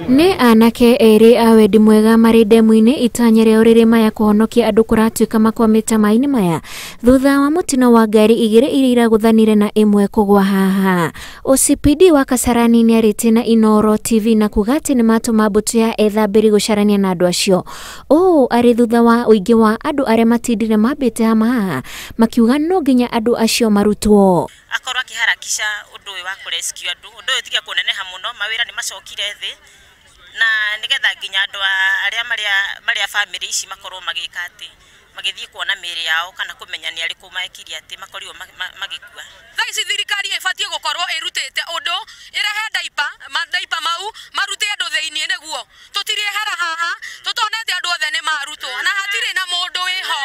Nĩ anake eri a wendi mwega marĩ ndemu-inĩ itanya rĩa ũrĩrĩma ya kũhonokia andũ kũratuĩka makwamĩte maĩ-inĩ maya thutha wa mũtino wa ngari igĩrĩ iria iragũthanire na ĩmwe kũgwa haha. OCPD wa Kasarani nĩarĩtie na Inooro TV na kuga atĩ nĩmatũma mbũtũ ya ethambĩri gũcarania na andũ acio. Ũũ arĩ thutha wa ũingĩ wa andũ arĩa matindire mambĩte haha makiuga no nginya andũ acio marutwo. Akorwo akiharakisha ũndũ ũyũ wa kũrescue andũ, ũndũ ũyũ tiga kũneneha mũno, mawĩra nĩ macokire thĩ na nigetha nginya andũ arĩa marĩa family ici makorwo magĩka atĩ magĩthiĩ kuona mĩĩrĩ yao kana kũmenya nĩ arĩkũ maekire atĩ makorirwo magĩkua. Thaa ici thirikari ĩbatiĩ gũkorwo ĩrutĩte ũndũ ĩrehe daipa mau marute andũ thĩinĩ nĩguo tũtirĩehera haha tũtonete andũ othe nĩ marutwo na hatirĩ na mũndũ wĩho.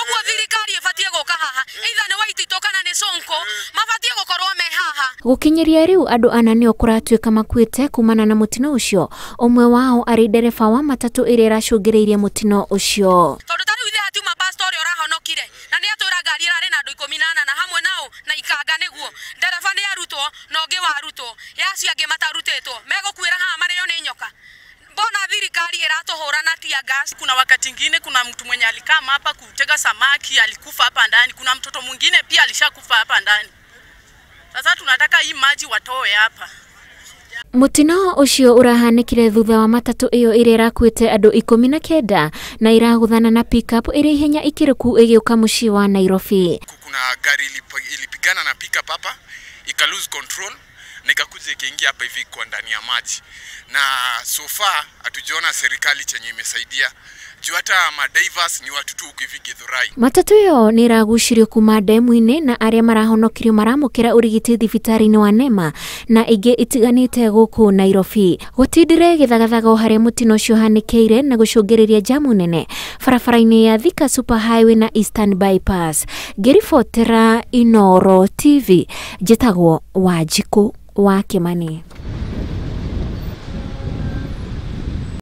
Ũguo thirikari ĩbatiĩ gũka haha either nĩ Waititũ kana nĩ Sonko mabatiĩ gũkorwo me haha. Gũkinyĩria rĩu andũ ana nĩo kũratuĩka makuĩte kumana na mũtino ũcio, ũmwe wao arĩ ndereba wa matatũ ĩrĩa ĩracũngĩrĩirie mũtino ũcio. Tondũ tarĩu ithe hatiuma pastor ũrahonokire na nĩ atũra ngari ĩrarĩ na andũ 18 na hamwe nao na ikanga nĩguo ndereba nĩ arutwo na ũngĩ warutwo yacio angĩ matarutĩtwo megũkuĩra haha marĩo nĩ nyoka. Mbona thirikari iratohora na tia gas? Kuna wakati mwingine kuna mtu mwenye alikama hapa kutega samaki alikufa hapa ndani, kuna mtoto mwingine pia alishakufa hapa ndani. Sasa tunataka hii maji watoe hapa. Mũtino ũcio ũrahanĩkire thutha wa matatũ ĩyo ĩrĩa ĩrakuĩte andũ 19 na iragũthana na pickup ĩrĩa ihenya ikĩrĩku ĩgĩũka mũciĩ wa Nairobi. Kuna gari ilipigana na pickup hapa ika lose control na ikakuja ikaingia hapa hivi kwa ndani ya maji, na so far hatujaona serikali chenye imesaidia juu hata madivers ni watu tu hivi Githurai. Matatũ ĩyo nĩ ĩragucirio kuma ndemu-inĩ na arĩa marahonokirio maramũkĩra ũrigiti thibitarĩ-inĩ wa Nema na ingĩ itiganĩte gũkũ Nairobi. Gũtindire gĩthagathago harĩa mũtino ũcio hanĩkĩire na gũcũngĩrĩria jamu nene barabara-inĩ ya Thika Super Highway na Eastern Bypass. Ngĩribotera Inooro TV, njĩtagwo Wanjikũ wa Kimani.